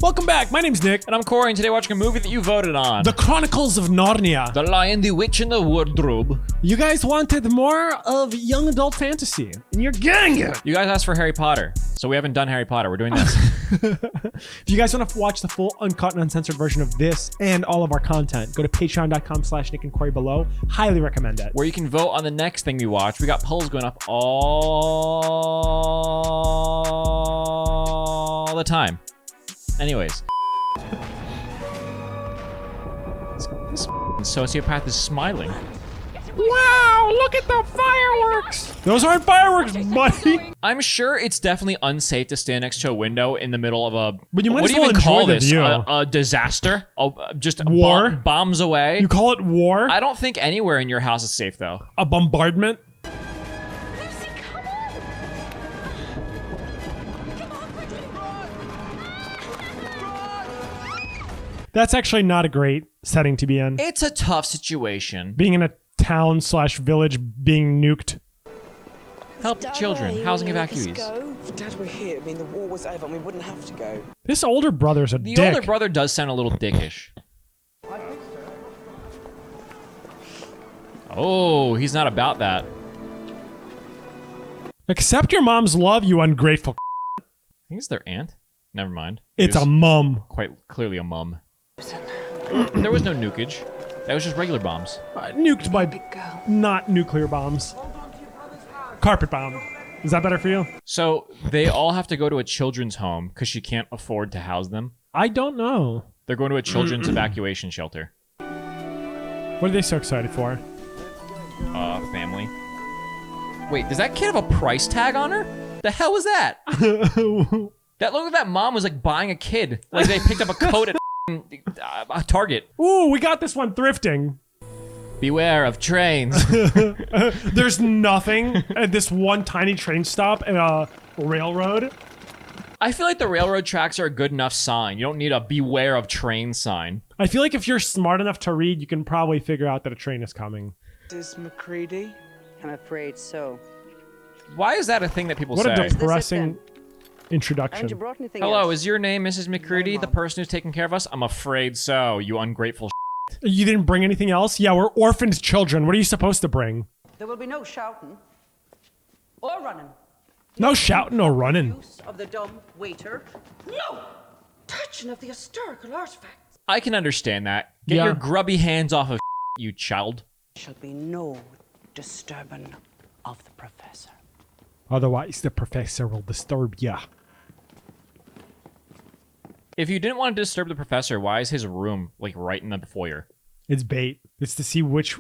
Welcome back, my name's Nick. And I'm Corey, and today we're watching a movie that you voted on. The Chronicles of Narnia. The Lion, the Witch, and the Wardrobe. You guys wanted more of young adult fantasy, and you're getting it. You guys asked for Harry Potter, so we haven't done Harry Potter. We're doing this. If you guys want to watch the full uncut and uncensored version of this and all of our content, go to patreon.com/Nick and Corey below. Highly recommend it. Where you can vote on the next thing we watch. We got polls going up all the time. Anyways. This sociopath is smiling. Wow, look at the fireworks! Those aren't fireworks, buddy! I'm sure it's definitely unsafe to stand next to a window in the middle of a... But you might what as do you well even call enjoy the this? view. A disaster? Just War? Bombs away? You call it war? I don't think anywhere in your house is safe, though. A bombardment? That's actually not a great setting to be in. It's a tough situation. Being in a town/village being nuked. Help children, housing evacuees. If Dad were here, I mean, the war was over and we wouldn't have to go. This older brother's a The dick. older brother does sound a little dickish. Oh, he's not about that. Accept your mom's love, you ungrateful. I think it's their aunt. Never mind. It's It a was mum. quite clearly a mum. There was no nukage. That was just regular bombs. Nuked by not nuclear bombs. Carpet bomb. Is that better for you? So they all have to go to a children's home because she can't afford to house them. I don't know. They're going to a children's evacuation shelter. What are they so excited for? Family. Wait, does that kid have a price tag on her? The hell was that? That looked like that mom was like buying a kid. Like they picked up a coat at a Target. Ooh, we got this one thrifting. Beware of trains. There's nothing at this one tiny train stop and a railroad. I feel like the railroad tracks are a good enough sign. You don't need a beware of train sign. I feel like if you're smart enough to read, you can probably figure out that a train is coming. Is McCready? I'm afraid so. Why is that a thing that people What say? a depressing Haven't introduction. you brought anything Hello, else? is your name Mrs. McCready, the person who's taking care of us? I'm afraid so, you ungrateful You didn't bring anything else? Yeah, we're orphaned children. What are you supposed to bring? There will be no shouting or running. No shouting or running. Use of the dumb waiter. No touching of the historical artifacts. I can understand that. Get Yeah. your grubby hands off of you child. Shall be no disturbing of the professor. Otherwise, the professor will disturb ya. If you didn't want to disturb the professor, why is his room like right in the foyer? It's bait. It's to see which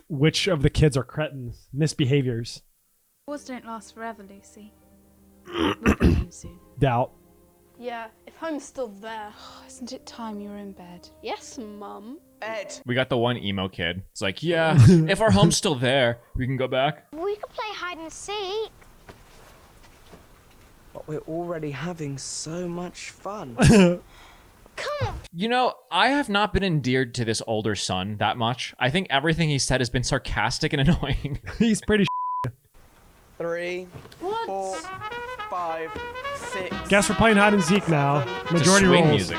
of the kids are cretins, misbehaviors. Wars don't last forever, Lucy. We'll get home soon. Doubt. Yeah, if home's still there. Isn't it time you were in bed? Yes, Mum. Ed. We got the one emo kid. It's like, yeah, if our home's still there, we can go back. We could play hide and seek. But we're already having so much fun. Come on. You know, I have not been endeared to this older son that much. I think everything he said has been sarcastic and annoying. He's pretty 3, 4, 5, 6. Guess we're playing hide and seek now. It's Majority swing rolls. music.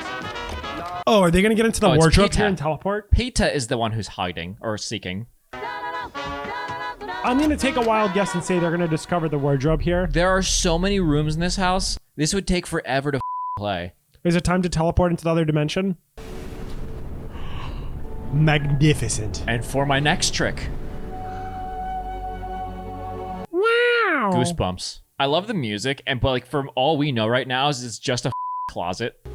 Oh, are they gonna get into the Oh, it's wardrobe Pita. here and teleport? Pita is the one who's hiding or seeking. I'm gonna take a wild guess and say they're gonna discover the wardrobe here. There are so many rooms in this house. This would take forever to play. Is it time to teleport into the other dimension? Magnificent. And for my next trick, Wow. goosebumps. I love the music, but like from all we know right now is it's just a closet.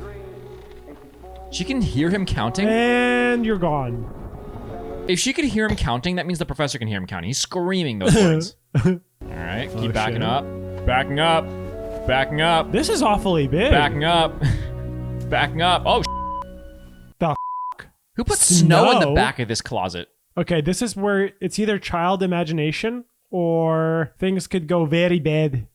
She can hear him counting. And you're gone. If she could hear him counting, that means the professor can hear him counting. He's screaming those words. All right, keep backing shit. up, backing up, backing up, This is awfully big. backing up, backing up. Oh, The who put snow in the Snow? back of this closet? Okay, this is where it's either child imagination or things could go very bad.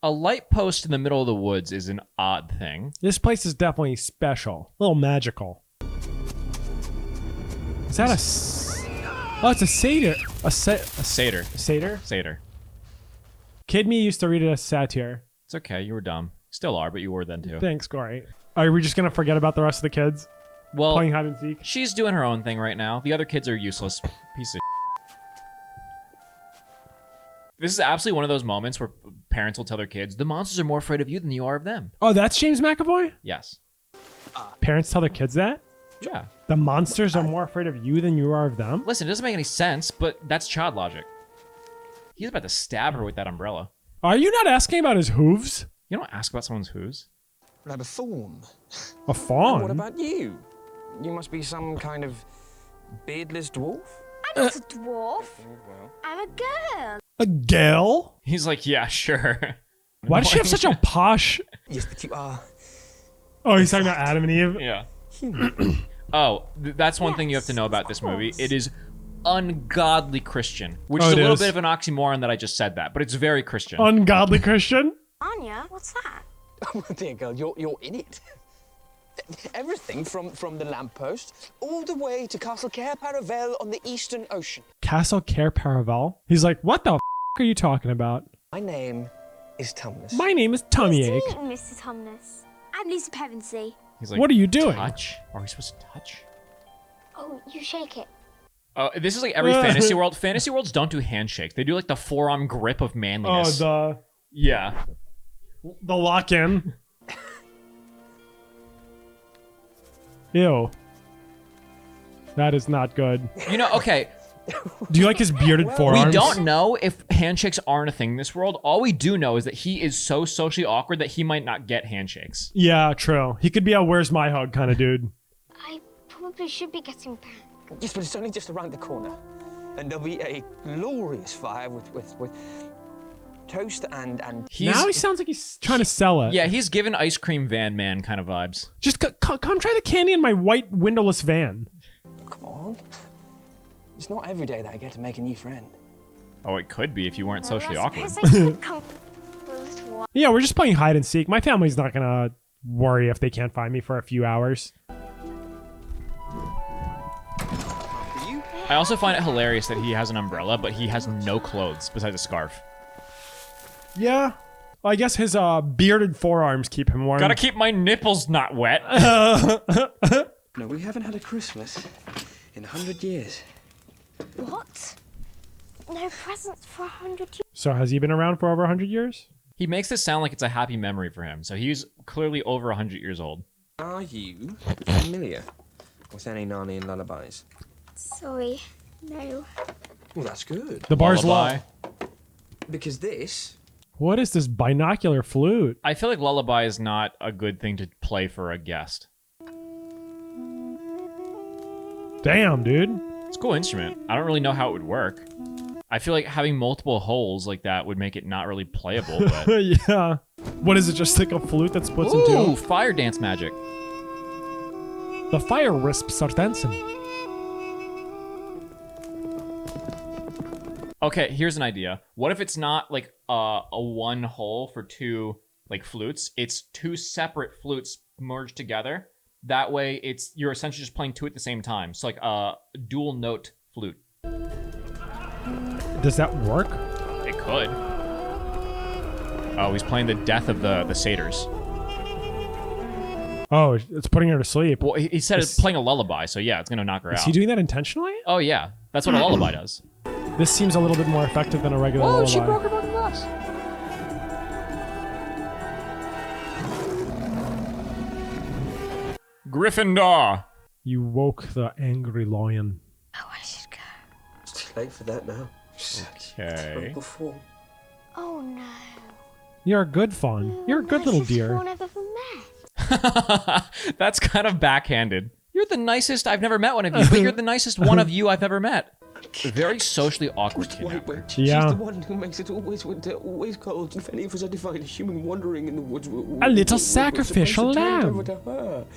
A light post in the middle of the woods is an odd thing. This place is definitely special. A little magical. Is that a... Oh, it's a satyr. A Satyr. satyr? Satyr. Kid me used to read it as satire. It's okay. You were dumb. Still are, but you were then too. Thanks, Corey. Are we just gonna forget about the rest of the kids? Well, Playing hide and seek? she's doing her own thing right now. The other kids are useless. Piece of This is absolutely one of those moments where parents will tell their kids, the monsters are more afraid of you than you are of them. Oh, that's James McAvoy? Yes. Parents tell their kids that? Yeah. The monsters are more afraid of you than you are of them? Listen, it doesn't make any sense, but that's child logic. He's about to stab her with that umbrella. Are you not asking about his hooves? You don't ask about someone's who's. Like a thorn. A fawn? What about you? You must be some kind of beardless dwarf? I'm not a dwarf. I'm a girl. A girl? He's like, yeah, sure. Why does she have such a posh... Yes, but you are. Oh, he's talking about Adam and Eve? Yeah. That's one thing you have to know about this movie. It is ungodly Christian, which is a little bit of an oxymoron that I just said that, but it's very Christian. Ungodly Christian? Narnia? What's that? Oh, dear girl, you're in it. Everything from the lamppost all the way to Castle Cair-Paravel on the Eastern Ocean. Castle Cair-Paravel? He's like, what the are you talking about? My name is Tumnus. My name is Tummy Ache. Mr. Tumnus. I'm Lisa Pevensey. He's like, what are you doing? Touch? Are we supposed to touch? Oh, you shake it. Oh, this is like every fantasy world. Fantasy worlds don't do handshakes. They do like the forearm grip of manliness. Oh, yeah. the lock-in. Ew. That is not good. You know, okay. Do you like his bearded forearms? We don't know if handshakes aren't a thing in this world. All we do know is that he is so socially awkward that he might not get handshakes. Yeah, true. He could be a where's my hug kind of dude. I probably should be getting back. Yes, but it's only just around the corner. And there'll be a glorious fire with toast and... Now he sounds like he's trying to sell it. Yeah, he's given ice cream van man kind of vibes. Just come try the candy in my white windowless van. Come on. It's not every day that I get to make a new friend. Oh, it could be if you weren't socially awkward. Yeah, we're just playing hide and seek. My family's not gonna worry if they can't find me for a few hours. I also find it hilarious that he has an umbrella, but he has no clothes besides a scarf. Yeah. Well, I guess his bearded forearms keep him warm. Gotta keep my nipples not wet. No, we haven't had a Christmas in 100 years. What? No presents for 100 years? So has he been around for over 100 years? He makes this sound like it's a happy memory for him, so he's clearly over 100 years old. Are you familiar with any Narnian lullabies? Sorry, no. Well, that's good. The bar's Lullaby. low. Because this... What is this binocular flute? I feel like lullaby is not a good thing to play for a guest. Damn, dude. It's a cool instrument. I don't really know how it would work. I feel like having multiple holes like that would make it not really playable, but... Yeah. What is it, just like a flute that splits in Ooh, two? fire dance magic. The fire wisps are dancing. Okay, here's an idea. What if it's not like a one hole for two like flutes? It's two separate flutes merged together. That way, you're essentially just playing two at the same time. So like a dual note flute. Does that work? It could. Oh, he's playing the death of the satyrs. Oh, it's putting her to sleep. Well, he said it's playing a lullaby, so yeah, it's gonna knock her out. Is he doing that intentionally? Oh yeah, that's what a lullaby does. This seems a little bit more effective than a regular lullaby. She broke her fucking glass. Gryffindor. You woke the angry lion. Oh, I should go. It's too late for that now. Okay. Before. Oh, no. You're a good fawn. You're a good little deer. Fawn I've ever met. That's kind of backhanded. You're the nicest I've never met one of you, but you're the nicest one of you I've ever met. Very socially awkward kidnapper. Yeah. She's the one who makes it always winter, always cold. If any of us are defined a human wandering in the woods, A little sacrificial lamb.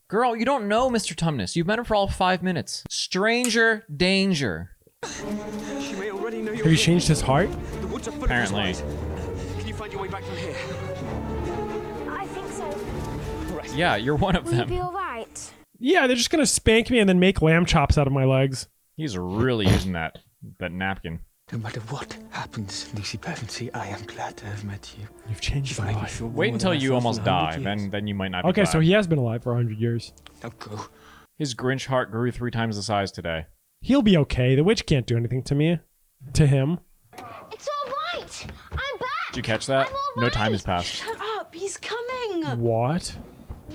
Girl, you don't know Mr. Tumnus. You've met him for all 5 minutes. Stranger danger. She may already know you're Have you here. changed his heart? The woods are full Apparently. of spies. Can you find your way back from here? I think so. Right. Yeah, you're one of Will you be them. all right? Yeah, they're just gonna spank me and then make lamb chops out of my legs. He's really using that That napkin. No matter what happens, Lucy Pevensey, I am glad to have met you. You've changed my life. Wait until you almost die, then you might not be Okay, glad. so he has been alive for 100 years. Now go. His Grinch heart grew 3 times the size today. He'll be okay. The witch can't do anything to me. To him. It's all right. I'm back. Did you catch that? I'm all No time right. has passed. Shut up, he's coming. What?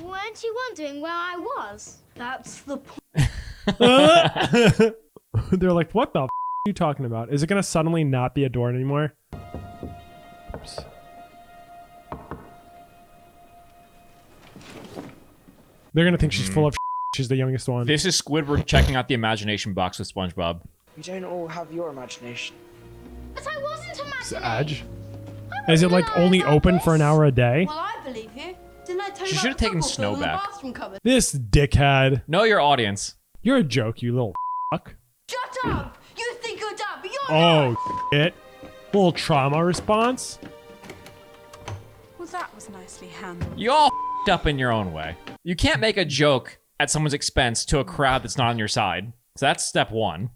Weren't you wondering where I was? That's the point. They're like, what the are you talking about? Is it gonna suddenly not be a door anymore? Oops. They're gonna think she's full of she's the youngest one. This is Squidward checking out the imagination box with SpongeBob. We don't all have your imagination. But I wasn't It's imagining. Edge. Is it like only open for an hour a day? Well, I believe you. Didn't I tell you She about should've the taken football Snow field in the back. bathroom cupboard? This dickhead. Know your audience. You're a joke, you little fuck. Shut up! You think you're dumb, but you're Oh, not! shit. Little trauma response. Well, that was nicely handled. You all up in your own way. You can't make a joke at someone's expense to a crowd that's not on your side. So that's step 1.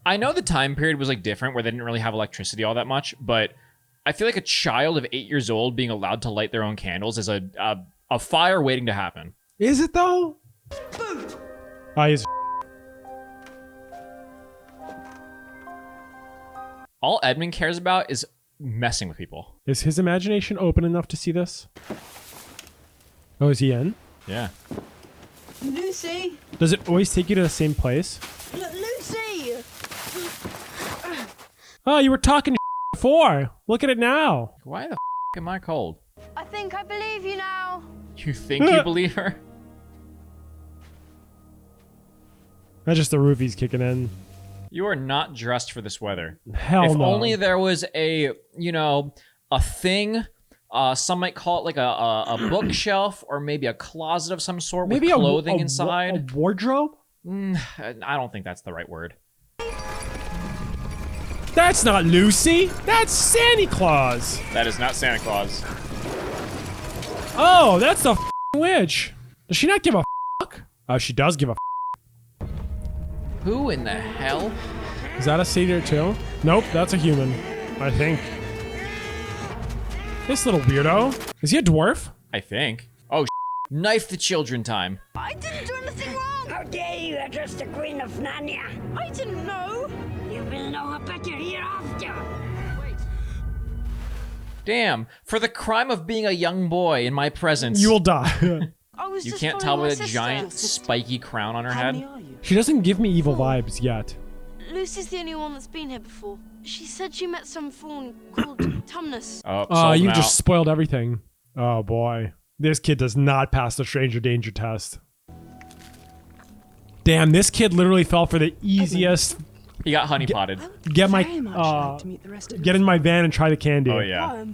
I know the time period was like different where they didn't really have electricity all that much, but I feel like a child of 8 years old being allowed to light their own candles is a fire waiting to happen. Is it though? Oh, he's All Edmund cares about is messing with people. Is his imagination open enough to see this? Oh, is he in? Yeah. Lucy! Does it always take you to the same place? Look, Lucy! Oh, you were talking before. Look at it now. Why the am I cold? I think I believe you now. You think you believe her? That's just the roofies kicking in. You are not dressed for this weather. Hell If no. only there was a, you know, a thing. Some might call it like a bookshelf or maybe a closet of some sort with clothing inside. A wardrobe? I don't think that's the right word. That's not Lucy. That's Santa Claus. That is not Santa Claus. Oh, that's the witch. Does she not give a fuck? Oh, she does give a Who in the hell? Is that a satyr too? Nope, that's a human. I think. This little weirdo. Is he a dwarf? I think. Oh, knife the children time. I didn't do anything wrong! How dare you address the Queen of Narnia? I didn't know! You will know better hereafter. Damn, for the crime of being a young boy in my presence. You will die. I was You just can't following tell my with a sister. giant spiky crown on her How head. many are you? She doesn't give me evil vibes yet. Lucy's the only one that's been here before. She said she met some fawn called Tumnus. Oh, Oh, sold you him just out. spoiled everything. Oh boy. This kid does not pass the stranger danger test. Damn, this kid literally fell for the easiest. He got honeypotted. Get my Very much like to meet the rest of get in my van and try the candy. Oh yeah.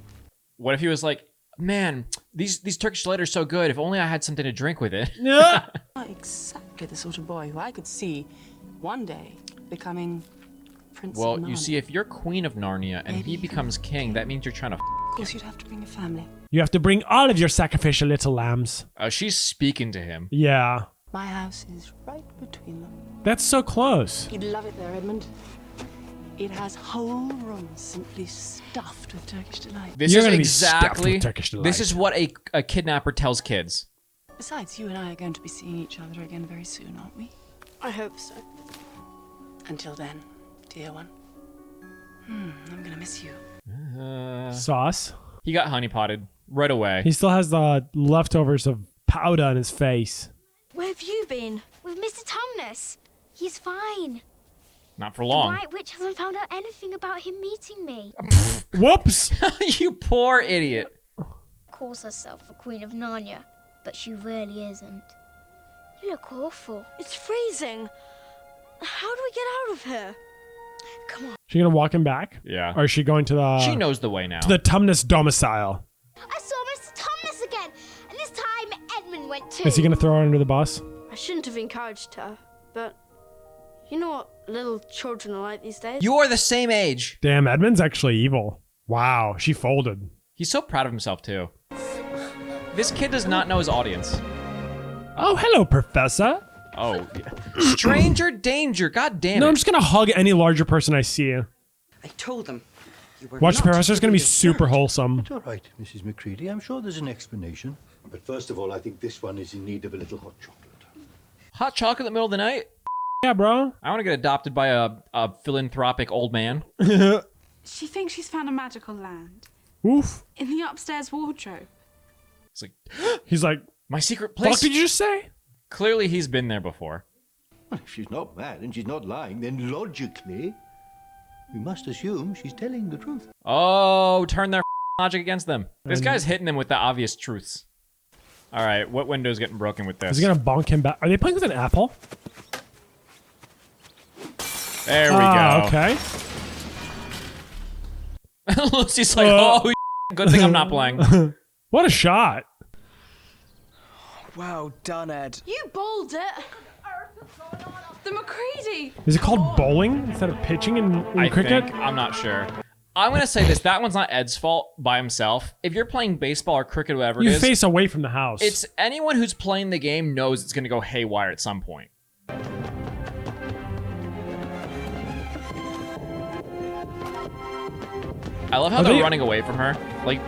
What if he was like, man, these Turkish delight are so good. If only I had something to drink with it. Yeah. Exactly the sort of boy who I could see one day becoming Prince Well, of Narnia. you see, if you're Queen of Narnia and Maybe he you can- becomes king, that means you're trying to. Of course, you'd have to bring a family. You have to bring all of your sacrificial little lambs. She's speaking to him. Yeah. My house is right between them. That's so close. You'd love it there, Edmund. It has whole rooms simply stuffed with Turkish delight. This You're is gonna be stuffed exactly. with Turkish delight. This is what a kidnapper tells kids. Besides, you and I are going to be seeing each other again very soon, aren't we? I hope so. Until then, dear one. I'm gonna miss you. Sauce. He got honeypotted right away. He still has the leftovers of powder on his face. Where have you been? With Mr. Tumnus. He's fine. Not for The long. White Witch hasn't found out anything about him meeting me. Whoops. You poor idiot. Calls herself the Queen of Narnia, but she really isn't. You look awful. It's freezing. How do we get out of here? Come on. She gonna walk him back? Yeah. Or is she going to the She knows the way now. to the Tumnus domicile? I saw Mr. Tumnus again, and this time Edmund went too. Is he gonna throw her under the bus? I shouldn't have encouraged her, but you know what little children are like these days? You are the same age. Damn, Edmund's actually evil. Wow, she folded. He's so proud of himself, too. This kid does not know his audience. Oh, hello, Professor. Oh, yeah. Stranger danger. God damn it. No, I'm just gonna hug any larger person I see. I told them. Watch, the Professor's gonna be super wholesome. It's all right, Mrs. McCready. I'm sure there's an explanation. But first of all, I think this one is in need of a little hot chocolate. Hot chocolate in the middle of the night? Yeah, bro. I want to get adopted by a philanthropic old man. She thinks she's found a magical land. Oof. In the upstairs wardrobe. It's like, he's like, my secret place. What did you just say? Clearly, he's been there before. Well, if she's not mad and she's not lying, then logically, we must assume she's telling the truth. Oh, turn their logic against them. This guy's hitting them with the obvious truths. All right, what window's getting broken with this? Is he gonna bonk him back? Are they playing with an apple? There we go. Okay. Lucy's like, oh, good thing I'm not playing. What a shot. Well done, Ed. You bowled it. The McCready! Is it called bowling instead of pitching in cricket? I'm not sure. I'm going to say this. That one's not Ed's fault by himself. If you're playing baseball or cricket or whatever it You is, face away from the house. it's anyone who's playing the game knows it's going to go haywire at some point. I love how they're running away from her. Like,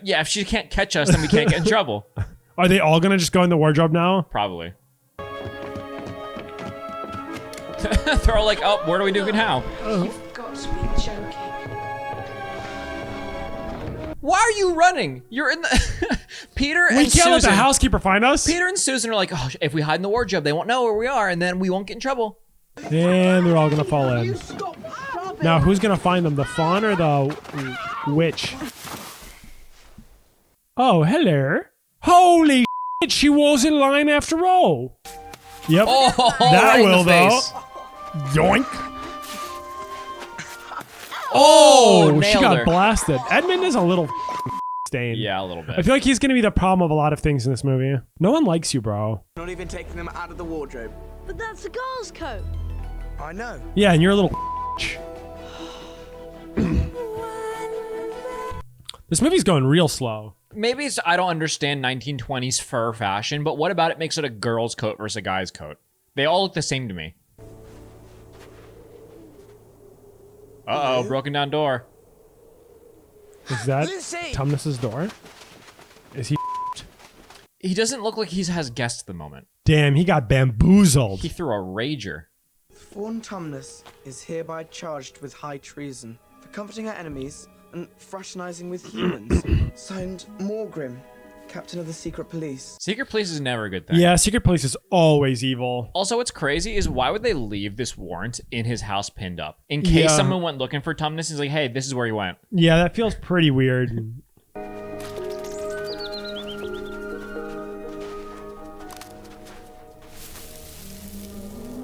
yeah, if she can't catch us, then we can't get in trouble. Are they all gonna just go in the wardrobe now? Probably. They're all like, oh, where do we do it now? You've got to be joking. Why are you running? You're in the... Peter and We can't Susan. let the housekeeper find us. Peter and Susan are like, oh, if we hide in the wardrobe, they won't know where we are, and then we won't get in trouble. And they're all gonna fall in. Now, who's gonna find them? The fawn or the witch? Oh, hello. Holy shit, she was in line after all. Yep. Oh, that right will, in the though. face. Yoink. Oh, she nailed got her. blasted. Edmund is a little stain. Yeah, a little bit. I feel like he's gonna be the problem of a lot of things in this movie. No one likes you, bro. Not even taking them out of the wardrobe. But that's a girl's coat. I know. Yeah, and you're a little This movie's going real slow. Maybe it's I don't understand 1920s fur fashion, but what about it makes it a girl's coat versus a guy's coat? They all look the same to me. Uh-oh, broken down door. Is that Lucy! Tumnus's door? Is he? He doesn't look like he has guests at the moment. Damn, he got bamboozled. He threw a rager. Fawn Tumnus is hereby charged with high treason for comforting our enemies and fraternizing with humans. Signed, Morgrim, Captain of the Secret Police. Secret police is never a good thing. Yeah, Secret Police is always evil. Also, what's crazy is why would they leave this warrant in his house pinned up? In case someone went looking for Tumnus, he's like, hey, this is where he went. Yeah, that feels pretty weird.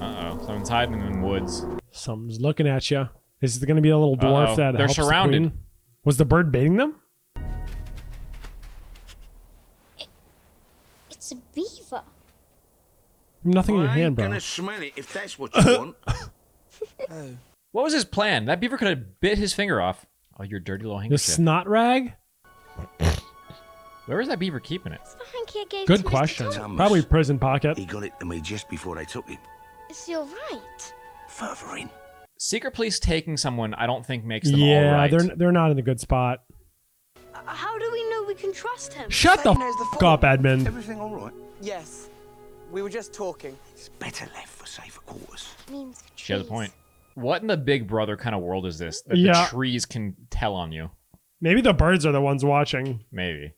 Uh-oh, someone's hiding in the woods. Someone's looking at you. Is it going to be a little dwarf that They're helps the surrounded. queen? Was the bird baiting them? It's a beaver. Nothing in your hand, bro. Smell it if that's what you want. What was his plan? That beaver could have bit his finger off. Oh, your dirty little The handkerchief. snot rag? Where was that beaver keeping it? It's the hanky I gave Good to Mr. question. Thomas. Probably prison pocket. He got it to me just before they took him. Is he alright? Further in. Secret police taking someone, I don't think makes them all Yeah, right. they're not in a good spot. How do we know we can trust him? Shut the knows the f fault. up, Edmund. Everything all right? Yes. We were just talking. It's better left for safer quarters. Means the She has a trees. point. What in the Big Brother kind of world is this? That Yeah. the trees can tell on you. Maybe the birds are the ones watching. Maybe.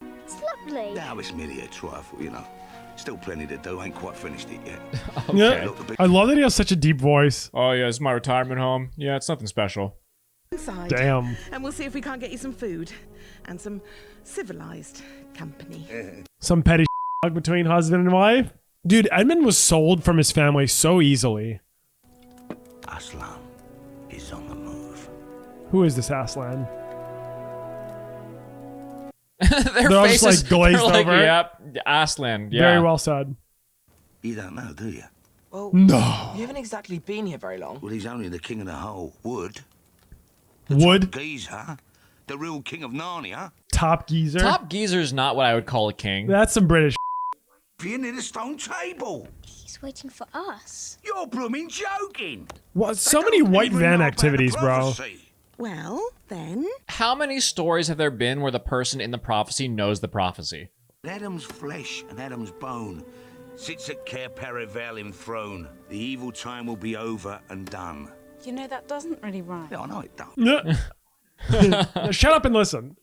It's lovely. Now it's merely a trifle, you know. Still plenty to do. Ain't quite finished it yet. Yeah. Look, the big I love that he has such a deep voice. Oh, yeah, this is my retirement home. Yeah, it's nothing special. Inside. Damn. And we'll see if we can't get you some food and some civilized company. Some petty between husband and wife. Dude, Edmund was sold from his family so easily. Aslan is on the move. Who is this Aslan? Their They're all just, faces, like, glazed they're like, over. yep, Aslan, yeah. Very well said. You don't know, do you? Well, No. you haven't exactly been here very long. Well, he's only the king of the whole wood. Wood? Geezer. The real king of Narnia. Top geezer. Top geezer is not what I would call a king. That's some British. Being in a stone table. He's waiting for us. You're blooming joking. What? So many white van activities, bro. Well, then. How many stories have there been where the person in the prophecy knows the prophecy? Adam's flesh and Adam's bone sits at Cair Paravel enthroned. The evil time will be over and done. You know, that doesn't really rhyme. Yeah, I know it does. Shut up and listen.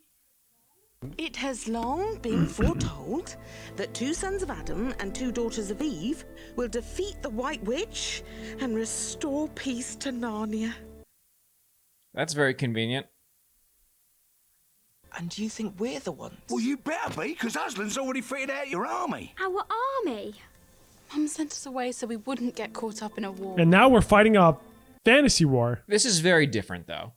It has long been foretold that 2 sons of Adam and 2 daughters of Eve will defeat the White Witch and restore peace to Narnia. That's very convenient. And do you think we're the ones? Well, you better be, because Aslan's already fitted out your army. Our army? Mum sent us away so we wouldn't get caught up in a war. And now we're fighting a fantasy war. This is very different, though.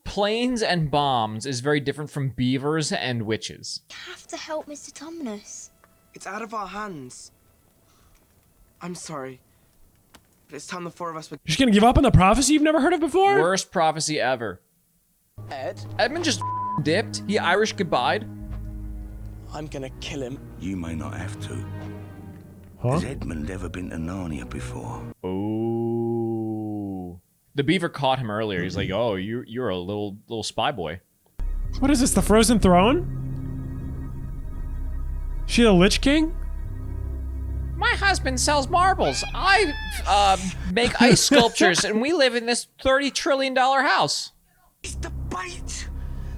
Planes and bombs is very different from beavers and witches. You have to help Mr. Tumnus. It's out of our hands. I'm sorry. But it's time the 4 of us would... You're just gonna give up on the prophecy you've never heard of before? Worst prophecy ever. Ed? Edmund just dipped. He Irish goodbyed. I'm gonna kill him. You may not have to. Huh? Has Edmund ever been to Narnia before? Oh. The beaver caught him earlier. He's like, oh, you're a little spy boy. What is this, the Frozen Throne? She the Lich King? My husband sells marbles. I make ice sculptures, and we live in this $30 trillion house. It's the bait!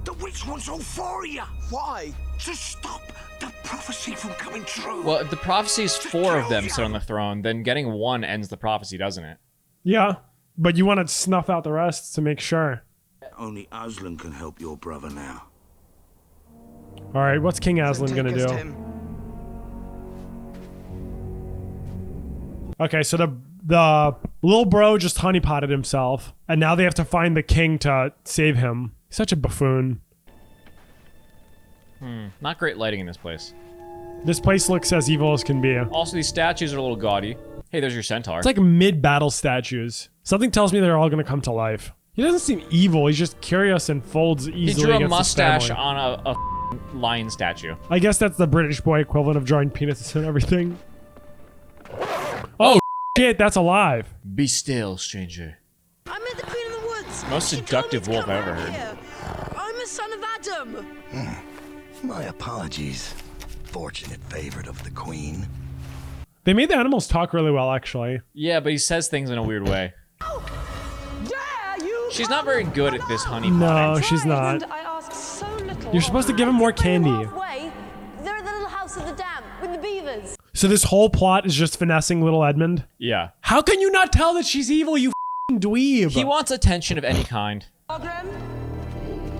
The witch wants all 4 of you! Why? To stop the prophecy from coming true! Well, if the prophecy is 4 of them sit on the throne, then getting 1 ends the prophecy, doesn't it? Yeah, but you want to snuff out the rest to make sure. Only Aslan can help your brother now. All right, what's King Aslan gonna do? Okay, so the little bro just honeypotted himself, and now they have to find the king to save him. He's such a buffoon. Not great lighting in this place. This place looks as evil as can be. Also, these statues are a little gaudy. Hey, there's your centaur. It's like mid-battle statues. Something tells me they're all gonna come to life. He doesn't seem evil. He's just curious and folds easily. He drew a against mustache his family. on a lion statue. I guess that's the British boy equivalent of drawing penises and everything. Oh shit, that's alive. Be still, stranger. I met the Queen of the Woods. Most seductive wolf I've ever heard. Here. I'm a son of Adam. My apologies, fortunate favorite of the Queen. They made the animals talk really well, actually. Yeah, but he says things in a weird way. She's not very good at this honey No, pot. she's not. I asked so little. You're supposed to give him more candy. Halfway, they're at the little house of the dam with the beavers. So this whole plot is just finessing little Edmund? Yeah. How can you not tell that she's evil, you f***ing dweeb? He wants attention of any kind.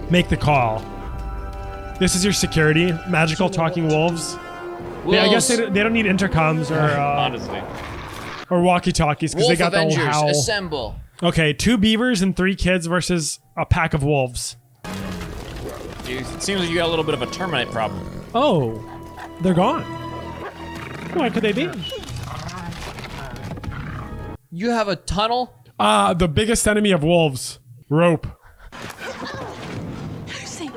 Make the call. This is your security. Magical talking wolves. Yeah, I guess they don't need intercoms or honestly, or walkie-talkies because they got the whole Avengers, howl. assemble. Okay, 2 beavers and 3 kids versus a pack of wolves. It seems like you got a little bit of a termite problem. Oh, they're gone. Why could they be? You have a tunnel? The biggest enemy of wolves. Rope. Lucy.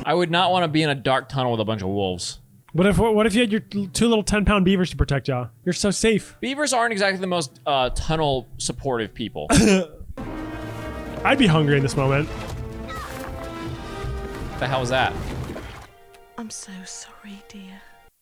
I would not want to be in a dark tunnel with a bunch of wolves. What if you had your 2 little 10-pound beavers to protect you? You're so safe. Beavers aren't exactly the most tunnel supportive people. I'd be hungry in this moment. What the hell was that? I'm so sorry, dear.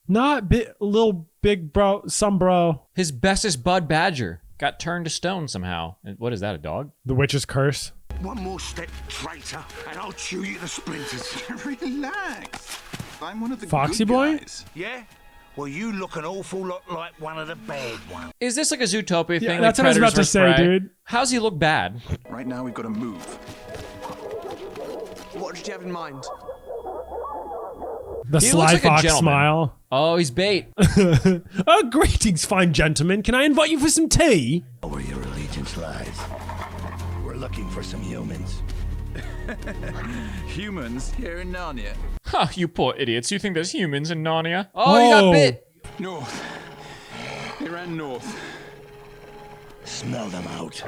Not little big bro, some bro. His bestest bud badger got turned to stone somehow. And what is that, a dog? The witch's curse. One more step, traitor, and I'll chew you to splinters. Relax. I'm one of the Foxy good boy? guys. Yeah? Well, you look an awful lot like one of the bad ones. Is this like a Zootopia thing? Yeah, like that's what I was about to Predators say, vs. Prey? dude. How's he look bad? Right now, we've got to move. What did you have in mind? The He sly looks like a fox gentleman. smile. Oh, he's bait. Oh, greetings, fine gentlemen. Can I invite you for some tea? Where your allegiance lies. We're looking for some humans. Humans here in Narnia. Huh, you poor idiots. You think there's humans in Narnia? Oh, you got bit. North. They ran north. Smell them out.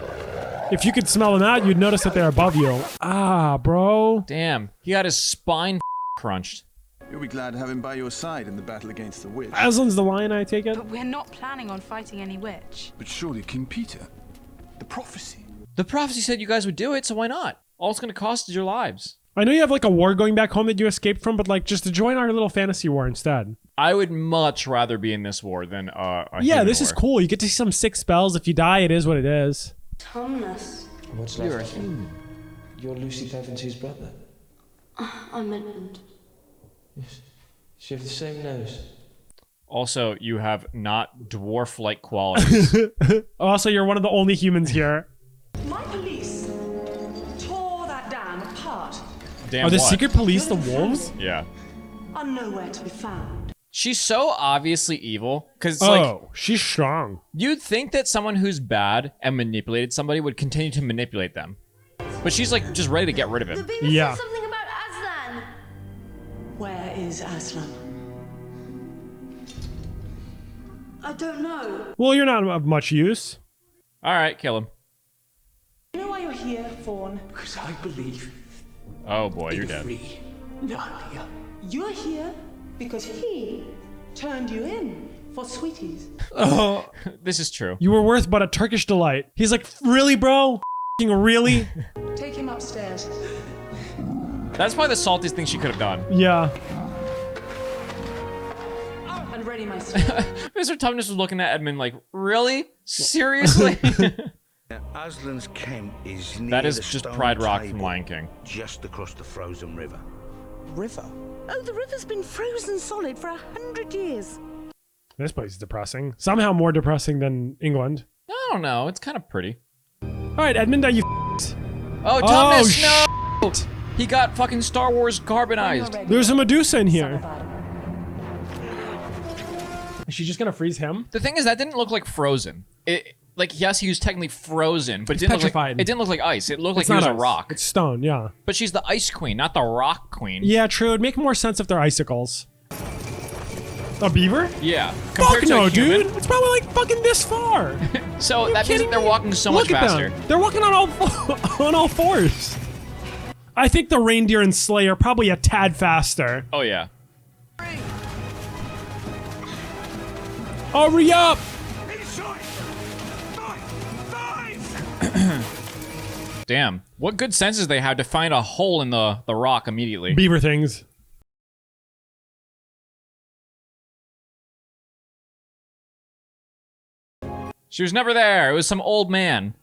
If you could smell them out, you'd notice that they're above you. Ah, bro. Damn, he got his spine crunched. You'll be glad to have him by your side in the battle against the witch. Aslan's the lion, I take it? But we're not planning on fighting any witch. But surely King Peter, the prophecy. The prophecy said you guys would do it, so why not? All it's gonna cost is your lives. I know you have like a war going back home that you escaped from, but like just to join our little fantasy war instead. I would much rather be in this war than a yeah, this war. is cool. You get to see some sick spells. If you die, it is what it is. Tumnus. What's You're left of him? You're Lucy Pevensy's brother. I'm Edmund. Yes. She have the same nose. Also, you have not dwarf-like qualities. Also, you're one of the only humans here. My police tore that dam apart. Damn Are the what? secret police the wolves? Yeah. Are nowhere to be found. She's so obviously evil, because she's strong. You'd think that someone who's bad and manipulated somebody would continue to manipulate them. But she's like just ready to get rid of him. Yeah. Something about Aslan. Where is Aslan? I don't know. Well, you're not of much use. Alright, kill him. You know why you're here, Fawn? Because I believe Oh boy, you're in dead. free Narnia. You're here because he turned you in for sweeties. Oh, This is true. you were worth but a Turkish delight. He's like, really, bro? F***ing really? Take him upstairs. That's probably the saltiest thing she could have done. Yeah. And ready my sword. Mr. Tumnus was looking at Edmund like, really? Seriously? Aslan's camp is near That is the just stone Pride Rock from table, Lion King. just across the frozen river. River? Oh, the river's been frozen solid for 100 years. This place is depressing. Somehow more depressing than England. I don't know, it's kind of pretty. All right, Edmund, are you Oh, Tumnus, no! He got fucking Star Wars carbonized. There's a Medusa in here. Is she just gonna freeze him? The thing is, that didn't look like frozen. Like, yes, he was technically frozen, but it didn't petrified. look like, it didn't look like ice. It looked like It's he was not a ice. rock. It's stone, yeah. But she's the ice queen, not the rock queen. Yeah, true. It'd make more sense if they're icicles. A beaver? Yeah. Fuck Compared to no, a human. dude. It's probably like fucking this far. So that means kidding that they're me? walking so much Look at faster. them. They're walking on all fours. I think the reindeer and sleigh are probably a tad faster. Oh yeah. Hurry up! Damn. What good senses they had to find a hole in the rock immediately. Beaver things. She was never there. It was some old man.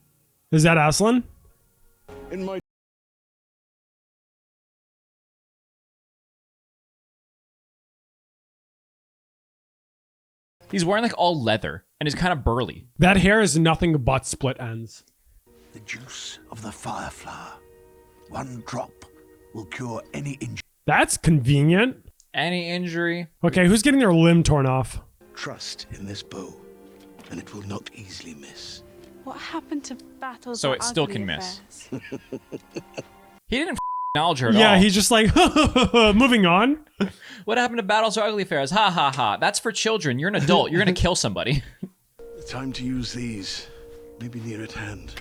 Is that Aslan? In my He's wearing like all leather and is kind of burly. That hair is nothing but split ends. The juice of the fireflower. One drop will cure any injury. That's convenient. Any injury? Okay, who's getting their limb torn off? Trust in this bow, and it will not easily miss. What happened to battles? So or it still ugly can miss. affairs? He didn't acknowledge her at all. Yeah, he's just like, moving on. What happened to battles or ugly affairs? Ha ha ha. That's for children. You're an adult. You're gonna kill somebody. The time to use these may be near at hand.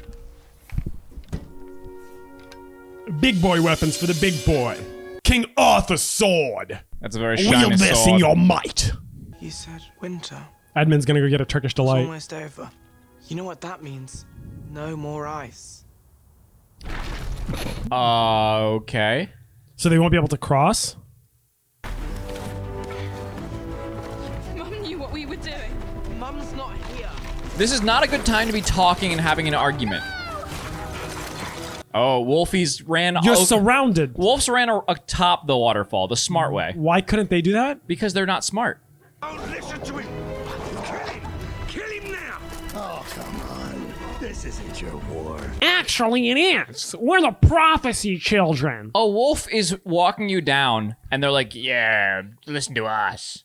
Big boy weapons for the big boy. King Arthur's sword. That's a very shiny Wield this sword. in your might. You said winter. Edmund's gonna go get a Turkish It's delight. almost over. You know what that means? No more ice. Okay. So they won't be able to cross? Mum knew what we were doing. Mum's not here. This is not a good time to be talking and having an argument. Oh, Wolfies ran. You're surrounded. Wolves ran atop the waterfall the smart way. Why couldn't they do that? Because they're not smart. Don't listen to him. Kill him. Kill him now. Oh, come on. This isn't your war. Actually, it is. We're the prophecy children. A wolf is walking you down, and they're like, "Yeah, listen to us."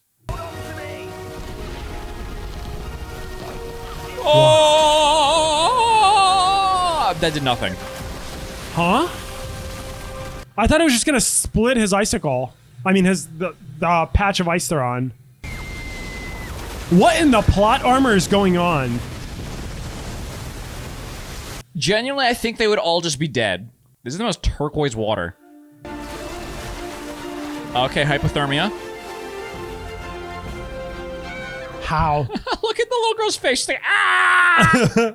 Oh! That did nothing. Huh? I thought it was just gonna split his icicle. I mean, the patch of ice they're on. What in the plot armor is going on? Genuinely, I think they would all just be dead. This is the most turquoise water. Okay, hypothermia. How? Look at the little girl's face. She's like, ah!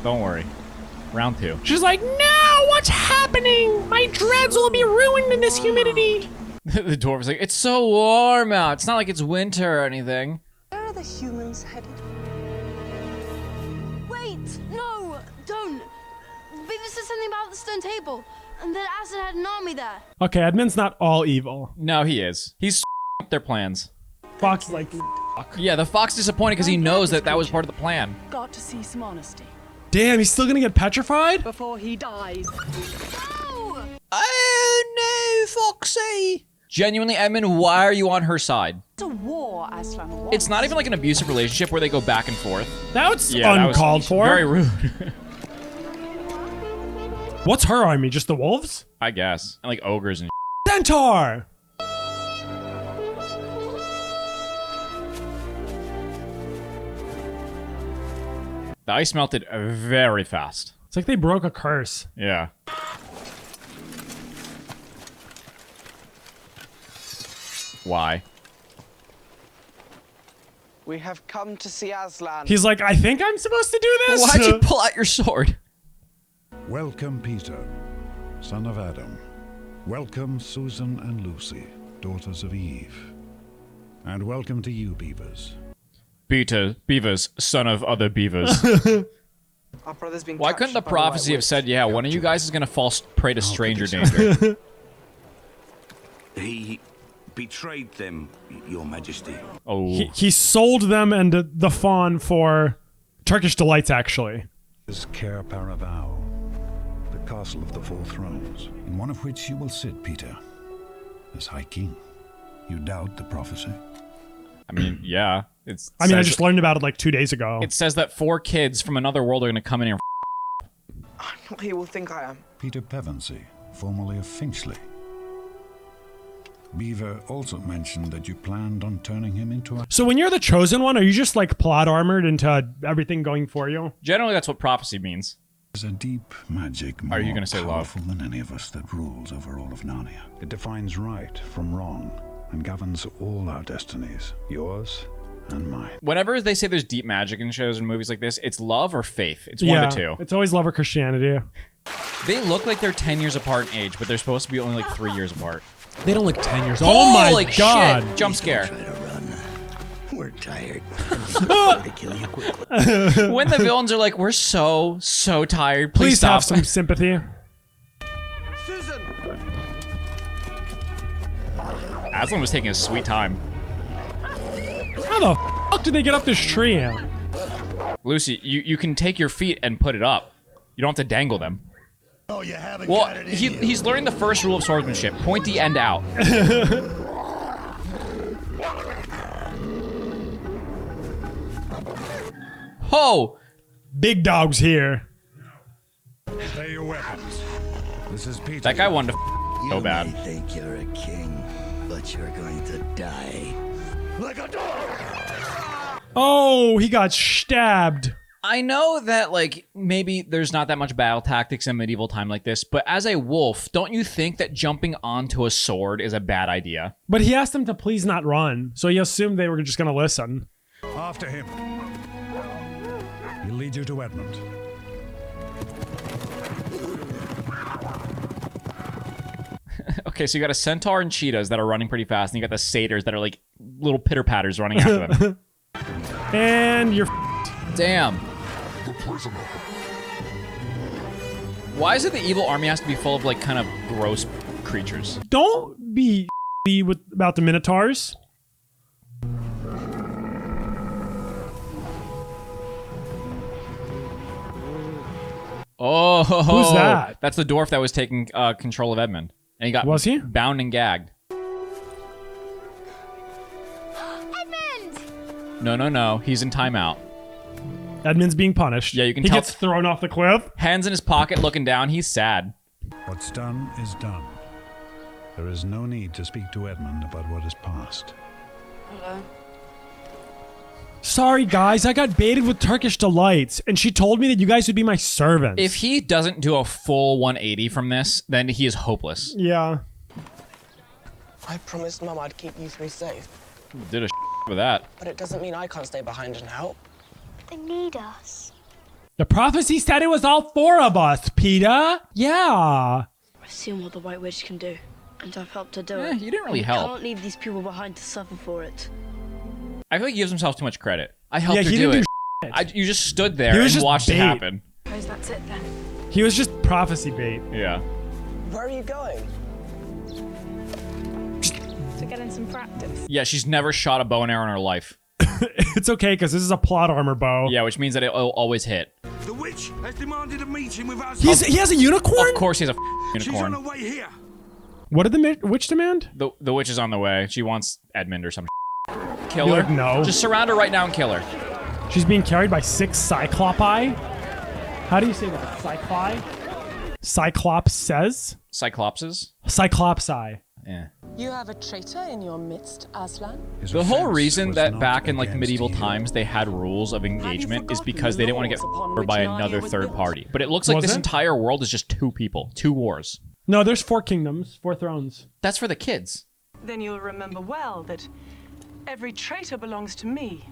Don't worry. Round 2. She's like, no, what's happening? My dreads will be ruined in this humidity. The dwarf is like, it's so warm out. It's not like it's winter or anything. Where are the humans headed? Wait, no, don't. Beaver said something about the stone table, and that Aslan had an army there. Okay, Edmund's not all evil. No, he is. He's up their plans. Fox is like, yeah, the fox is disappointed because he knows that that was part of the plan. Got to see some honesty. damn, he's still gonna get petrified? Before he dies. Oh no, Foxy! Genuinely, Edmund, why are you on her side? It's a war, Aslan. It's not even like an abusive relationship where they go back and forth. That's uncalled for. Very rude. What's her army? Just the wolves? I guess. And like ogres and Centaur! The ice melted very fast. It's like they broke a curse. Yeah. Why? We have come to see Aslan. He's like, I think I'm supposed to do this? Why'd you pull out your sword? Welcome, Peter, son of Adam. Welcome, Susan and Lucy, daughters of Eve. And welcome to you, Beavers. Beavers, son of other beavers. Our brother's been Why couldn't the captured by prophecy White have said, yeah, one of you guys is gonna fall prey to stranger Witch. danger? He betrayed them, Your Majesty. Oh. He sold them and the fawn for Turkish delights, actually. This is CHRONICLES, the castle of the four thrones, in one of which you will sit, Peter, as High King. You doubt the prophecy? I mean, yeah. I just learned about it like 2 days ago. It says that 4 kids from another world are gonna come in here. I'm not who you will think I am. Peter Pevensey, formerly of Finchley. Beaver also mentioned that you planned on turning him into a... So when you're the chosen one, are you just like plot armored into everything going for you? Generally, that's what prophecy means. There's a deep magic more Are you gonna say love? powerful than any of us that rules over all of Narnia. It defines right from wrong and governs all our destinies, yours and mine. Whenever they say there's deep magic in shows and movies like this, it's love or faith. It's one of the two. It's always love or Christianity. They look like they're 10 years apart in age, but they're supposed to be only like 3 years apart. They don't look 10 years old. Oh my god. Shit. Jump scare. We're tired. When the villains are like, we're so tired. Please stop. have some sympathy. Susan! Aslan was taking a sweet time. How the fuck did they get up this tree? Lucy, you can take your feet and put it up. You don't have to dangle them. Oh, you haven't Well, got it in he's learning the first rule of swordsmanship. Point the end out. Ho! Big dog's here. Stay your weapons. This is Peter. That guy wanted to so bad. You may think you're a king, but you're going to die like a dog. Oh, he got stabbed. I know that, like, maybe there's not that much battle tactics in medieval time like this, but as a wolf, don't you think that jumping onto a sword is a bad idea? But he asked them to please not run, so he assumed they were just gonna listen. After him. He'll lead you to Edmund. Okay, so you got a centaur and cheetahs that are running pretty fast, and you got the satyrs that are like little pitter-patters running after them. And you're Damn. Why is it the evil army has to be full of like kind of gross creatures? Don't be about the Minotaurs. Oh, who's that? That's the dwarf that was taking control of Edmund, and he got bound and gagged. Edmund! No, he's in timeout. Edmund's being punished. Yeah, you can he tell. He gets thrown off the cliff. Hands in his pocket, looking down. He's sad. What's done is done. There is no need to speak to Edmund about what is past. Hello. Sorry, guys, I got baited with Turkish delights, and she told me that you guys would be my servants. If he doesn't do a full 180 from this, then he is hopeless. Yeah. I promised Mum I'd keep you three safe. Did a with that. But it doesn't mean I can't stay behind and help. They need us. The prophecy said it was all 4 of us, Peter. Yeah. I've seen what the White Witch can do, and I've helped her do Yeah, it. you didn't really And help. I can't leave these people behind to suffer for it. I feel like he gives himself too much credit. I helped Yeah, her he do didn't it. do You just stood there He was and just watched bait. it happen. Suppose that's it then. He was just prophecy bait. Yeah. Where are you going? To get in some practice. Yeah, she's never shot a bow and arrow in her life. It's okay, because this is a plot armor bow. Yeah, which means that it'll always hit. The witch has demanded a meeting with us. He has a unicorn? Of course he has a She's on her unicorn. way here. What did the witch demand? The witch is on the way. She wants Edmund or some Kill You're her. like, no. Just surround her right now and kill her. She's being carried by 6 Cyclopi. How do you say that? Cyclopi? Cyclops says? Cyclopses? Cyclopsi. Yeah. You have a traitor in your midst, Aslan. The whole reason that back in like medieval times they had rules of engagement is because they didn't want to get f***ed by another third party. But it looks like Was this it? entire world is just 2 people, 2 wars. No, there's 4 kingdoms, 4 thrones. That's for the kids. Then you'll remember well that every traitor belongs to me.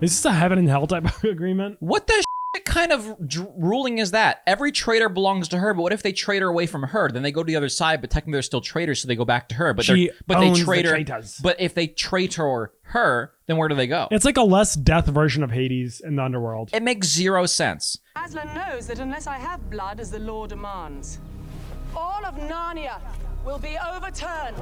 Is this a heaven and hell type of agreement? What the kind of ruling is that? Every traitor belongs to her, but what if they traitor away from her? Then they go to the other side, but technically they're still traitors, so they go back to her. But She they owns the traitor. traitors. But if they traitor her, then where do they go? It's like a less death version of Hades in the underworld. It makes 0 sense. Aslan knows that unless I have blood as the law demands, all of Narnia will be overturned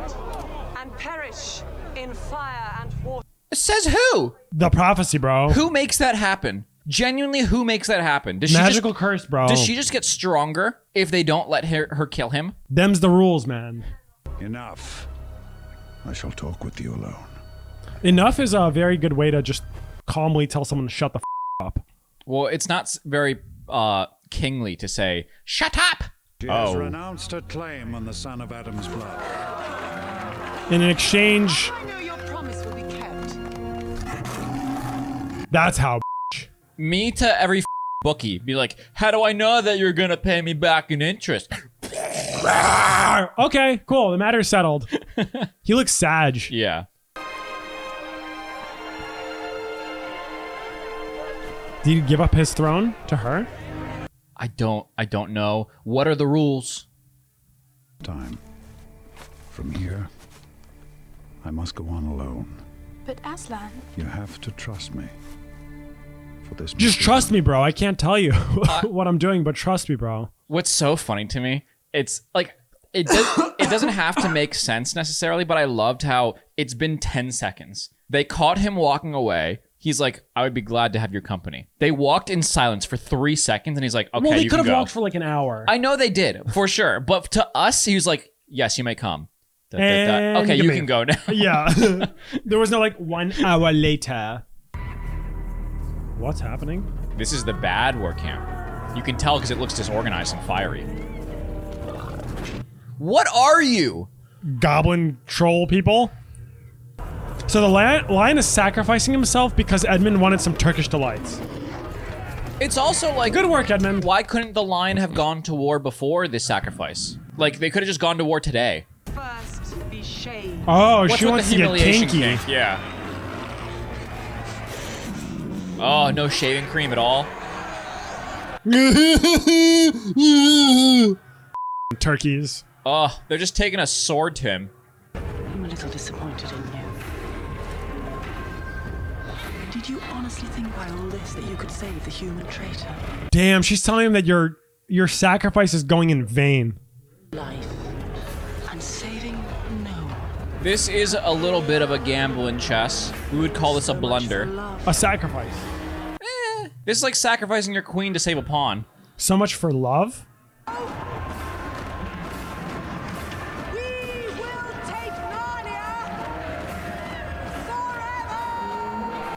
and perish in fire and water. Says who? The prophecy, bro. Who makes that happen? Genuinely, who makes that happen? Does Magical she just, curse, bro. Does she just get stronger if they don't let her kill him? Them's the rules, man. Enough. I shall talk with you alone. Enough is a very good way to just calmly tell someone to shut the up. Well, it's not very kingly to say, shut up! She has renounced her claim on the son of Adam's blood. In exchange, I know your promise will be kept. that's how. Me to every bookie, be like, how do I know that you're gonna pay me back in interest? Okay, cool. The matter's settled. He looks sag. Yeah. Did he give up his throne to her? I don't know. What are the rules? Time. From here, I must go on alone. But Aslan... You have to trust me. For this Just trust me, bro. I can't tell you what I'm doing, but trust me, bro. What's so funny to me, it's like, it doesn't have to make sense necessarily, but I loved how it's been 10 seconds. They caught him walking away. He's like, I would be glad to have your company. They walked in silence for 3 seconds, and he's like, okay, Well, they you could can have go. walked for like an hour. I know they did, for sure. But to us, he was like, yes, you may come. And Okay, you may. can go now. Yeah. There was no like 1 hour later. What's happening? This is the bad war camp. You can tell because it looks disorganized and fiery. What are you? Goblin troll people. So the lion is sacrificing himself because Edmund wanted some Turkish delights. It's also like, good work, Edmund. Why couldn't the lion have gone to war before this sacrifice? Like, they could have just gone to war today. First, be shaved. Oh, What's she with wants the to get humiliation kinky. kink? Yeah. Oh, no shaving cream at all. Turkeys. Oh, they're just taking a sword to him. I'm a little disappointed in you. Did you honestly think by all this that you could save the human traitor? Damn, she's telling him that your sacrifice is going in vain. Life. And saving no. This is a little bit of a gamble in chess. We would call this a blunder. A sacrifice. This is like sacrificing your queen to save a pawn. So much for love?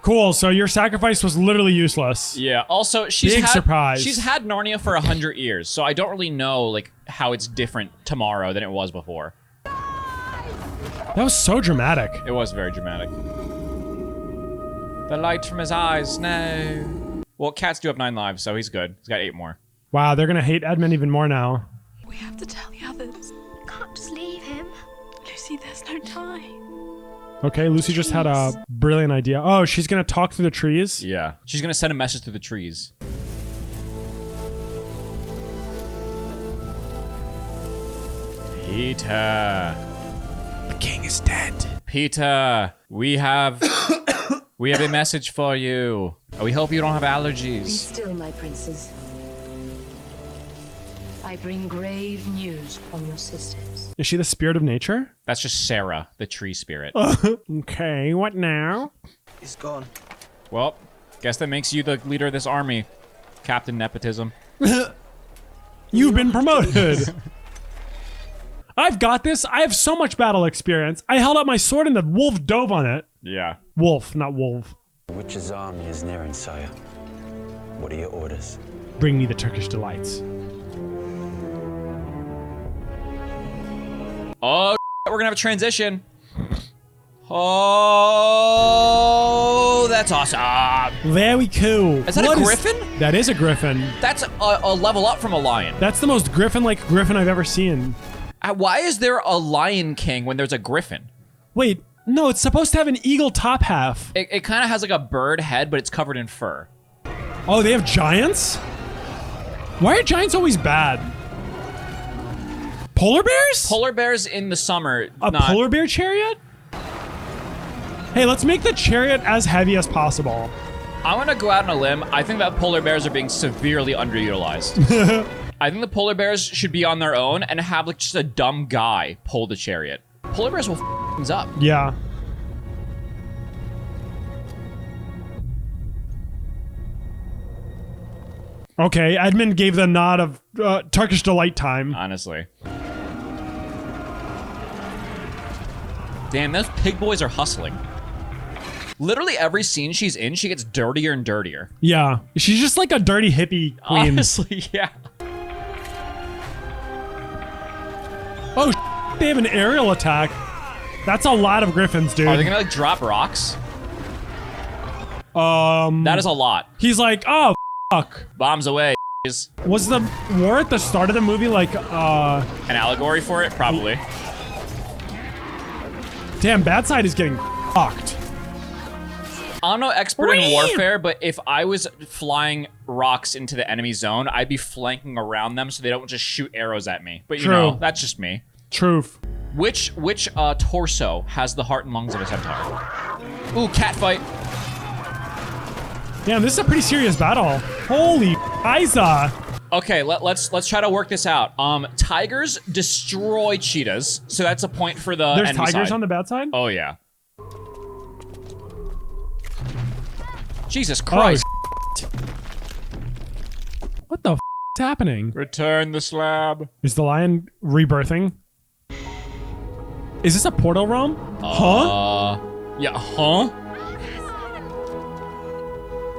Cool, so your sacrifice was literally useless. Yeah. Also, she's Big surprise. She's had Narnia for 100 years, so I don't really know like how it's different tomorrow than it was before. That was so dramatic. It was very dramatic. The light from his eyes, no. Well, cats do have 9 lives, so he's good. He's got 8 more. Wow, they're gonna hate Edmund even more now. We have to tell the others. Can't just leave him. Lucy, there's no time. Okay, Lucy just had a brilliant idea. Oh, she's gonna talk through the trees? Yeah. She's gonna send a message through the trees. Peter. The king is dead. Peter, we have a message for you. We hope you don't have Be allergies. still, my princes. I bring grave news from your sisters. Is she the spirit of nature? That's just Sarah, the tree spirit. Okay, what now? He's gone. Well, guess that makes you the leader of this army. Captain Nepotism. You've been promoted. I've got this. I have so much battle experience. I held up my sword and the wolf dove on it. Yeah. Wolf, not wolf. The witch's army is nearing, sire. What are your orders? Bring me the Turkish delights. Oh, we're gonna have a transition. Oh, that's awesome. Very cool. Is that a griffin? That is a griffin. That's a level up from a lion. That's the most griffin-like griffin I've ever seen. Why is there a lion king when there's a griffin? Wait, no, it's supposed to have an eagle top half. It kind of has like a bird head, but it's covered in fur. Oh, they have giants? Why are giants always bad? Polar bears? Polar bears in the summer. A polar bear chariot? Hey, let's make the chariot as heavy as possible. I'm gonna go out on a limb. I think that polar bears are being severely underutilized. I think the polar bears should be on their own and have like just a dumb guy pull the chariot. Polar bears will f things up. Yeah. Okay, Edmund gave the nod of Turkish delight time. Honestly. Damn, those pig boys are hustling. Literally every scene she's in, she gets dirtier and dirtier. Yeah, she's just like a dirty hippie queen. Honestly, yeah. Oh, they have an aerial attack. That's a lot of griffins, dude. Are they gonna like drop rocks? That is a lot. He's like, oh, fuck. Bombs away. Was the war at the start of the movie like, an allegory for it? Probably. Damn, bad side is getting fucked. I'm no expert in warfare, but if I was flying rocks into the enemy zone, I'd be flanking around them so they don't just shoot arrows at me. But you know, that's just me. Truth. Which torso has the heart and lungs of a centaur? Ooh, cat fight. Damn, this is a pretty serious battle. Holy Isa. Okay, let's try to work this out. Tigers destroy cheetahs, so that's a point for the There's enemy tigers side. on the bad side? Oh yeah. Jesus Christ. Oh, what the f is happening? Return the slab. Is the lion rebirthing? Is this a portal realm? Huh? Yeah, huh?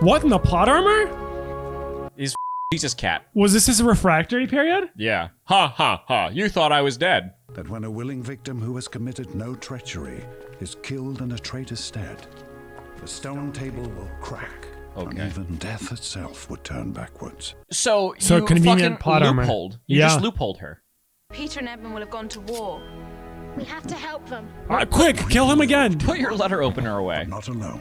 What in the plot armor? He's Jesus cat. Was this his refractory period? Yeah. Ha ha ha. You thought I was dead. That when a willing victim who has committed no treachery is killed in a traitor's stead, the stone table will crack. Okay. And even death itself would turn backwards. So So you convenient fucking plot armor. loopholed. You Yeah. just loopholed her. Peter and Edmund will have gone to war. We have to help them. Quick, kill him again. Put your letter opener away. Not alone.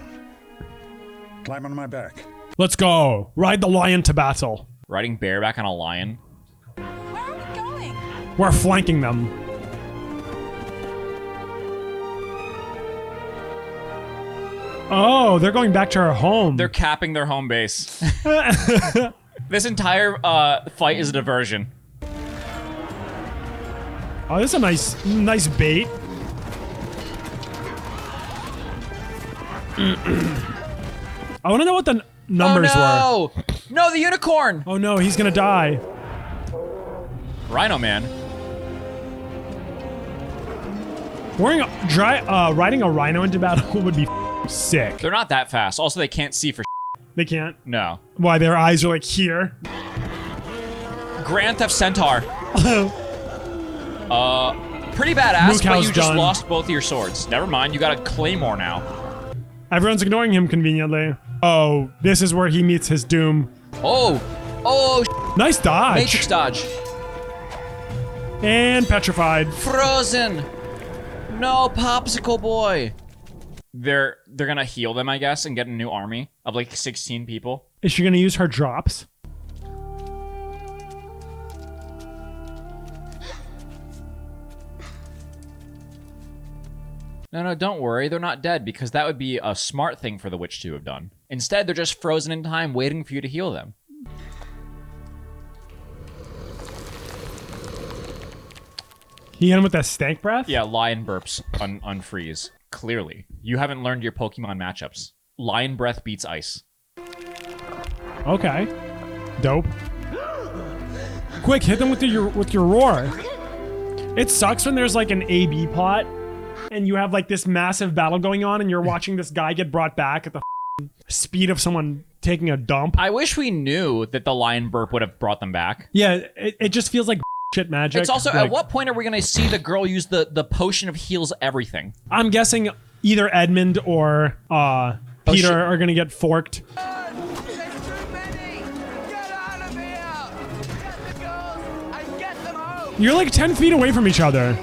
Climb on my back. Let's go. Ride the lion to battle. Riding bareback on a lion. Where are we going? We're flanking them. Oh, they're going back to our home. They're capping their home base. This entire fight is a diversion. Oh, this is a nice bait. I want to know what the numbers oh, were. No, the unicorn. Oh no, he's gonna die. Rhino man. Riding a rhino into battle would be sick. They're not that fast. Also, they can't see for They can't? No. Why, their eyes are like here? Grand Theft Centaur. Pretty badass, but you just done. lost both of your swords. Never mind, you got a claymore now. Everyone's ignoring him conveniently. Oh, this is where he meets his doom. Oh, nice dodge. Matrix dodge. And petrified. Frozen. No, popsicle boy. They're gonna heal them, I guess, and get a new army of like 16 people. Is she gonna use her drops? No, don't worry. They're not dead because that would be a smart thing for the witch to have done. Instead, they're just frozen in time waiting for you to heal them. He hit him with that stank breath? Yeah, lion burps unfreeze. Clearly. You haven't learned your Pokemon matchups. Lion breath beats ice. Okay. Dope. Quick, hit them with your roar. It sucks when there's like an A-B plot and you have like this massive battle going on and you're watching this guy get brought back at the speed of someone taking a dump. I wish we knew that the lion burp would have brought them back. Yeah, it just feels like shit magic. It's also, like, at what point are we going to see the girl use the potion of heals everything? I'm guessing either Edmund or Peter are going to get forked. You're like 10 feet away from each other.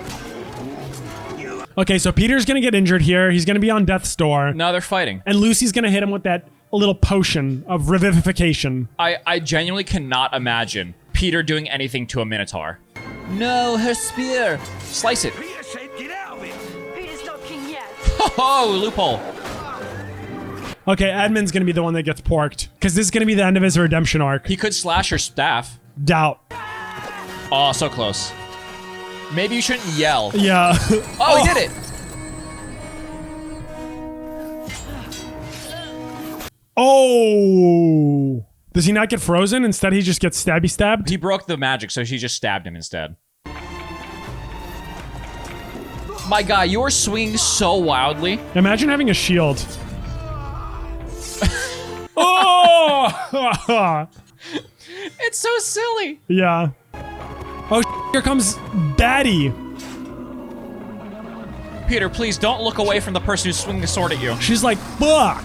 Okay, so Peter's gonna get injured here. He's gonna be on death's door. No, they're fighting. And Lucy's gonna hit him with that little potion of revivification. I genuinely cannot imagine Peter doing anything to a Minotaur. No, her spear. Slice it. Peter said get out of it. Peter's not king yet. Oh, loophole. Okay, Edmund's gonna be the one that gets porked. Because this is gonna be the end of his redemption arc. He could slash her staff. Doubt. Oh, so close. Maybe you shouldn't yell. Yeah. Oh, he did it. Oh. Does he not get frozen? Instead, he just gets stabby stabbed? He broke the magic, so she just stabbed him instead. My guy, you are swinging so wildly. Imagine having a shield. Oh! It's so silly. Yeah. Oh, here comes Batty. Peter, please don't look away from the person who's swinging a sword at you. She's like, fuck.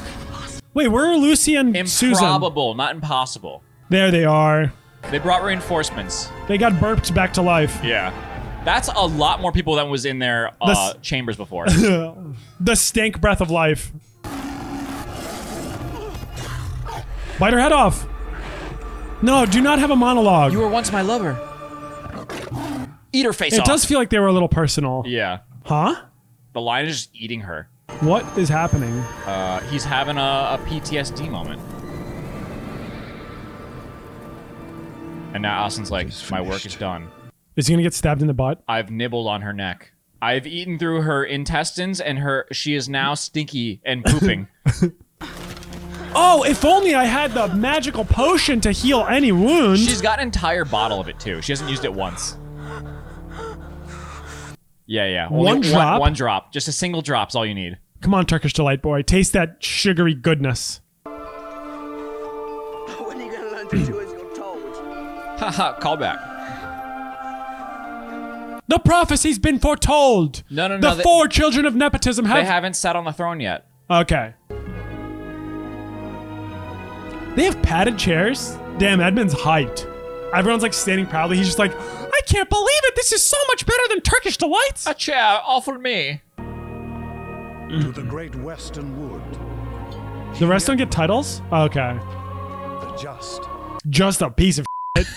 Wait, where are Lucy and Susan? Improbable, not impossible. There they are. They brought reinforcements. They got burped back to life. Yeah. That's a lot more people than was in their chambers before. The stank breath of life. Bite her head off. No, do not have a monologue. You were once my lover. Eat her face off. It does feel like they were a little personal. Yeah. Huh? The lion is just eating her. What is happening? He's having a PTSD moment. And now Aslan's like, my work is done. Is he gonna get stabbed in the butt? I've nibbled on her neck. I've eaten through her intestines and she is now stinky and pooping. Oh, if only I had the magical potion to heal any wound. She's got an entire bottle of it too. She hasn't used it once. Yeah. One drop? One drop. Just a single drop's all you need. Come on, Turkish Delight Boy. Taste that sugary goodness. When are you gonna learn to do as you're told? Haha, call back. The prophecy's been foretold. No. The four children of nepotism have... They haven't sat on the throne yet. Okay. They have padded chairs? Damn, Edmund's hyped. Everyone's like standing proudly. He's just like, I can't believe it. This is so much better than Turkish Delights. A chair, all for me. To the great western wood. The rest don't get titles? Okay. The just. Just a piece of shit.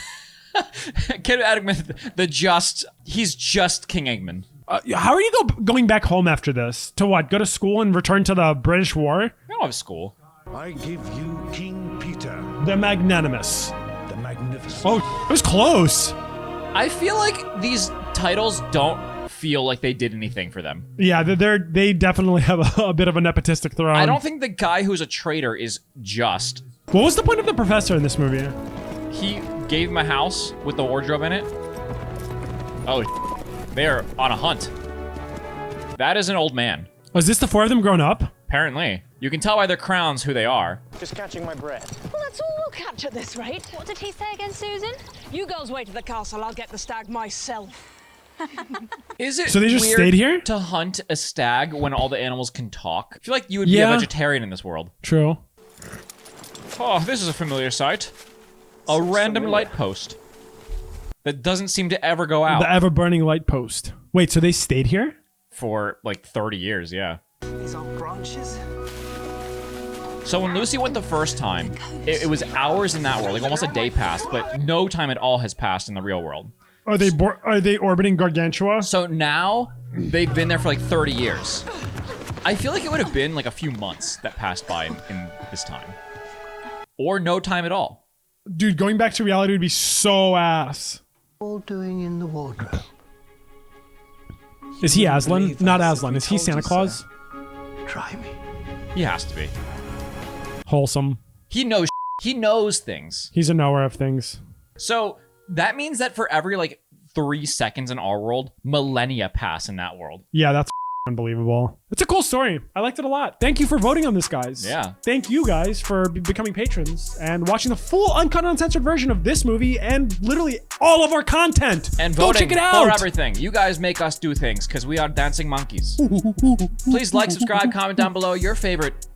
Kid Eggman, he's just King Eggman. How are you going back home after this? To what? Go to school and return to the British War? I don't have school. I give you King Peter. The Magnanimous. The Magnificent. Oh, it was close. I feel like these titles don't feel like they did anything for them. Yeah, they definitely have a bit of a nepotistic throne. I don't think the guy who's a traitor is just. What was the point of the professor in this movie? He gave him a house with the wardrobe in it. Oh, they're on a hunt. That is an old man. Oh, is this the four of them grown up? Apparently. You can tell by their crowns who they are. Just catching my breath. Well, let's all catch at this rate. What did he say again, Susan? You girls wait at the castle. I'll get the stag myself. Is it So they just weird stayed here? to hunt a stag when all the animals can talk? I feel like you would be a Yeah. vegetarian in this world. True. Oh, this is a familiar sight. A random light post that doesn't seem to ever go out. The ever-burning light post. Wait, so they stayed here? For like 30 years, yeah. These are branches. So when Lucy went the first time, it was hours in that world, like almost a day passed, but no time at all has passed in the real world. Are they orbiting Gargantua? So now they've been there for like 30 years. I feel like it would have been like a few months that passed by in this time. Or no time at all. Dude, going back to reality would be so ass. All doing in the wardrobe. Is he Aslan? Not Aslan. Is he Santa Claus? Try me. He has to be. Wholesome. He knows. He knows things. He's a knower of things. So that means that for every like 3 seconds in our world, millennia pass in that world. Yeah, that's unbelievable. It's a cool story. I liked it a lot. Thank you for voting on this, guys. Yeah. Thank you guys for becoming patrons and watching the full uncut, uncensored version of this movie and literally all of our content. And go voting check it out for everything. You guys make us do things because we are dancing monkeys. Please like, subscribe, comment down below your favorite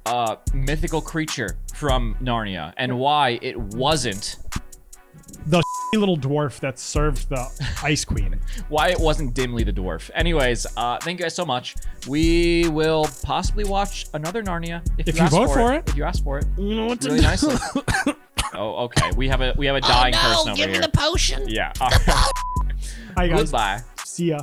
mythical creature from Narnia and why it wasn't the little dwarf that served the Ice Queen. Why it wasn't Dimly the dwarf. Anyways, thank you guys so much. We will possibly watch another Narnia if you vote ask for it. If you ask for it. You know what to really do. nicely. Oh, okay. We have a dying person over here. Give me the potion. Yeah. Hi guys. Goodbye. See ya.